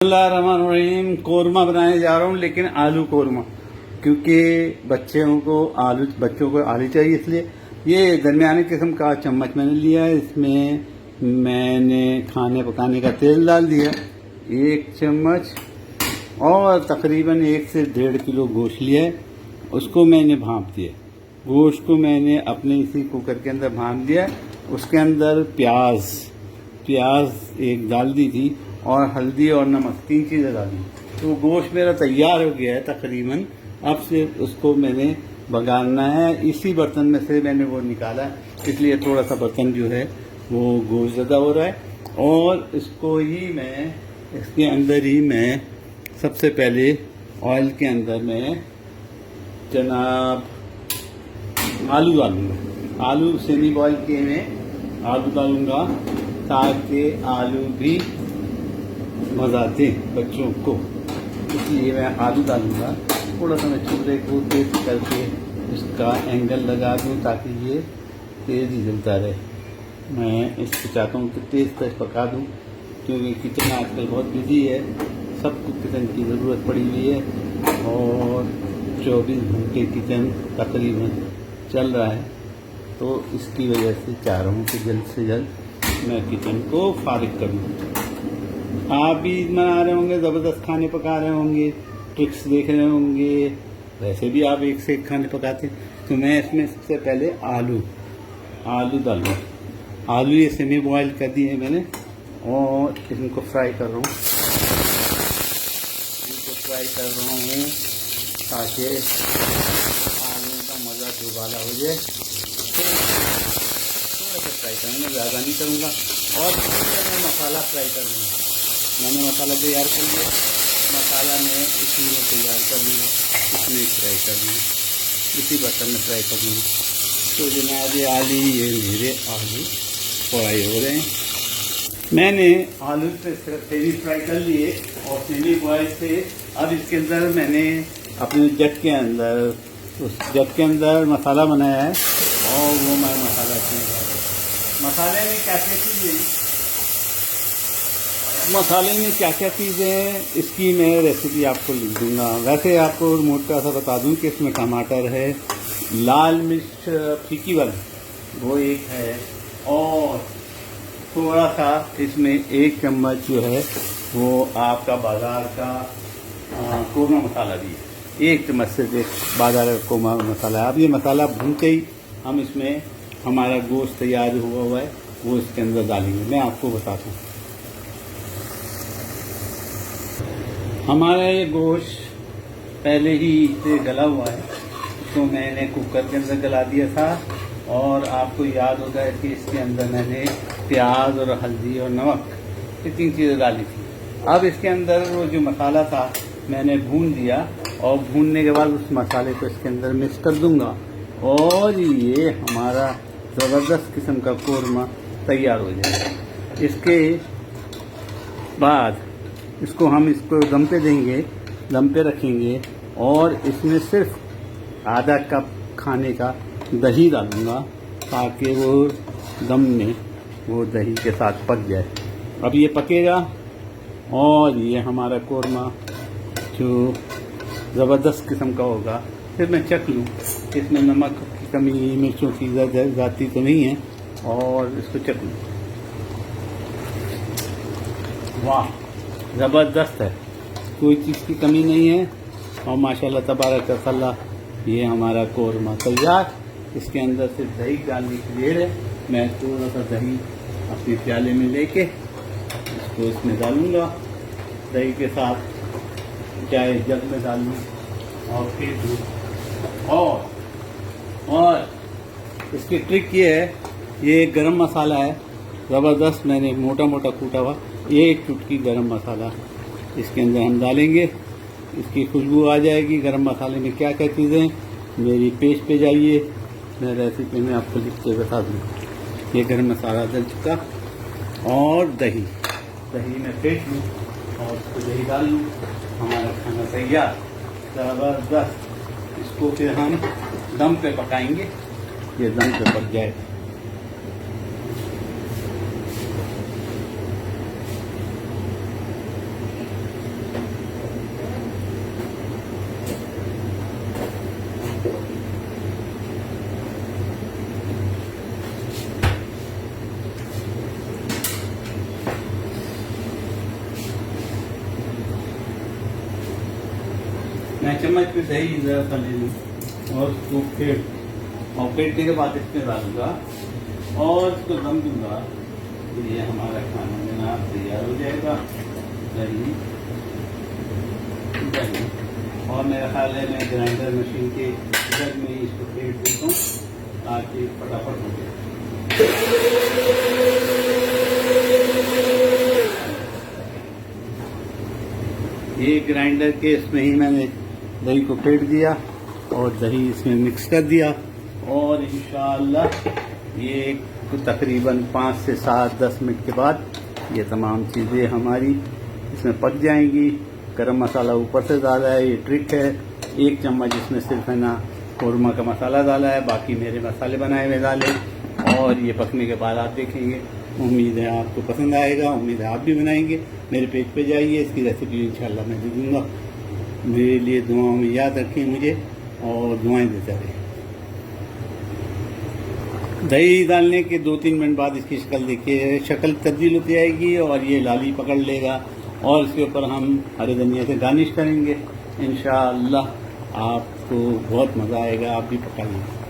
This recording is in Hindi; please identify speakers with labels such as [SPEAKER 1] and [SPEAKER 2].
[SPEAKER 1] बिस्मिल्लाहिर्रहमानिर्रहीम। कोरमा बनाने जा रहा हूँ, लेकिन आलू कोरमा, क्योंकि बच्चों को आलू चाहिए, इसलिए ये दरमियानी किस्म का चम्मच मैंने लिया है। इसमें मैंने खाने पकाने का तेल डाल दिया 1 चम्मच, और तकरीबन 1 से 1.5 किलो गोश्त लिया है। उसको मैंने भांप दिया। गोश्त को मैंने अपने इसी कुकर के अंदर भांप दिया। उसके अंदर प्याज एक डाल दी थी, और हल्दी और नमक 3 चीज़ें डाली। तो गोश्त मेरा तैयार हो गया है तकरीबन। अब सिर्फ उसको मैंने बघारना है। इसी बर्तन में से मैंने वो निकाला, इसलिए थोड़ा सा बर्तन जो है वो गोश्त ज़्यादा हो रहा है। और इसके अंदर ही मैं सबसे पहले ऑयल के अंदर मैं जनाब आलू डालूँगा। आलू सेमी बॉयल किए में आलू डालूँगा, ताकि आलू भी मज़ा दें बच्चों को, इसलिए मैं आलू डालूँगा। थोड़ा सा मैं चूल्हे को तेज करके इसका एंगल लगा दूँ, ताकि ये तेज़ ही जलता रहे। मैं इसको चाहता हूँ कि तेज़ पका दूँ, क्योंकि किचन आजकल बहुत बिजी है, सबको किचन की ज़रूरत पड़ी हुई है, और 24 घंटे किचन तकरीबन चल रहा है। तो इसकी वजह से चाह रहा हूँ कि जल्द से जल्द मैं किचन को फारिग करूँ। आप भी ईद मना रहे होंगे, ज़बरदस्त खाने पका रहे होंगे, ट्रिक्स देख रहे होंगे, वैसे भी आप एक से एक खाने पकाते हैं। तो मैं इसमें सबसे पहले आलू डालूँ। आलू ये सेमी बॉयल कर दिए मैंने, और इनको फ्राई कर रहा हूँ। ताकि आलू का मज़ा दुबाला हो जाए। थोड़ा सा फ्राई करूँगा, ज़्यादा नहीं करूँगा। और मैं मसाला फ्राई कर लूँगा। मैंने मसाला तैयार कर लिया, मसाला मैं इसी में तैयार कर लूँगा, इसमें फ्राई कर लूँगा, इसी बर्तन में फ्राई कर लूँगा। तो जनाब ये मेरे आलू फ्राई हो रहे हैं। मैंने आलू सेमी फ्राई कर लिए और सेमी बॉयल से। अब इसके अंदर मैंने अपने जग के अंदर मसाला बनाया है, और वो मैं मसाला मसाले में क्या क्या चीज़ें हैं, इसकी मैं रेसिपी आपको लिख दूंगा। वैसे आपको मोटा सा बता दूं कि इसमें टमाटर है, लाल मिर्च फीकी वाली वो एक है, और थोड़ा सा इसमें 1 चम्मच जो है वो आपका बाज़ार का कोरमा मसाला भी है। 1 चम्मच से बाज़ार का कोरमा मसाला है। अब ये मसाला भूनते ही हम इसमें हमारा गोश्त तैयार हुआ है वो इसके अंदर डालेंगे। मैं आपको बताता हूँ, हमारा ये गोश्त पहले ही से गला हुआ है, तो मैंने कुकर के अंदर गला दिया था। और आपको याद होगा कि इसके अंदर मैंने प्याज और हल्दी और नमक ये 3 चीज़ें डाली थी। अब इसके अंदर वो जो मसाला था मैंने भून दिया, और भूनने के बाद उस मसाले को इसके अंदर मिक्स कर दूंगा, और ये हमारा ज़बरदस्त किस्म का कोरमा तैयार हो जाएगा। इसके बाद इसको दम पे देंगे, दम पे रखेंगे, और इसमें सिर्फ आधा कप खाने का दही डालूंगा, ताकि वो दम में वो दही के साथ पक जाए। अब ये पकेगा, और ये हमारा कोरमा जो ज़बरदस्त किस्म का होगा। फिर मैं चख लूँ इसमें नमक की कमी, मिर्चों की ज़्यादा तो नहीं है, और इसको चख लूँ। वाह, ज़बरदस्त है, कोई चीज़ की कमी नहीं है, और माशाल्लाह तबारक अल्लाह ये हमारा कोरमा तैयार। इसके अंदर सिर्फ दही डालने की देर है। मैं थोड़ा सा दही अपने प्याले में लेके इसको इसमें डालूँगा, दही के साथ, चाहे जग में डाल लूँ, और फिर दूध। और इसकी ट्रिक ये है, ये गरम मसाला है ज़बरदस्त, मैंने मोटा मोटा कूटा हुआ। 1 चुटकी गरम मसाला इसके अंदर हम डालेंगे, इसकी खुशबू आ जाएगी। गरम मसाले में क्या क्या चीज़ें, मेरी पेज पे जाइए, मैं रेसिपी में आपको लिख के बता दूँ। ये गरम मसाला डल चुका, और दही में फेंट लूँ, और उसको दही डाल लूँ, हमारा खाना तैयार ज़बरदस्त। इसको फिर हम दम पे पकाएंगे, ये दम पे पक जाए। मैं चम्मच पे दही ज़रा सा ले लूँ और उसको फेंटने के बाद इसमें डालूंगा और इसको दम दूंगा। तो ये हमारा खाना जनाब तैयार हो जाएगा। दही और मेरा ख्याल है मैं ग्राइंडर मशीन के जग में इसको फेंट देता हूँ ताकि फटाफट हो जाए। ये ग्राइंडर के इसमें ही मैंने दही को फेंट दिया और दही इसमें मिक्स कर दिया और इंशाअल्लाह ये तकरीबन 5 से 7-10 मिनट के बाद ये तमाम चीज़ें हमारी इसमें पक जाएंगी। गरम मसाला ऊपर से डाला है, ये ट्रिक है। 1 चम्मच इसमें सिर्फ है ना कौरमा का मसाला डाला है, बाकी मेरे मसाले बनाए हुए डाले और ये पकने के बाद आप देखेंगे। उम्मीद है आपको पसंद आएगा, उम्मीद है आप भी बनाएंगे। मेरे पेज पे जाइए, इसकी रेसिपी इंशाल्लाह मैं दे दूँगा। मेरे लिए दुआओं में याद रखें मुझे और दुआएं देते रहें। दही डालने के 2-3 मिनट बाद इसकी शक्ल देखिए, शक्ल तब्दील होती जाएगी और ये लाली पकड़ लेगा और इसके ऊपर हम हरे धनिया से गार्निश करेंगे। इंशाअल्लाह आपको बहुत मज़ा आएगा, आप भी पका लेंगे।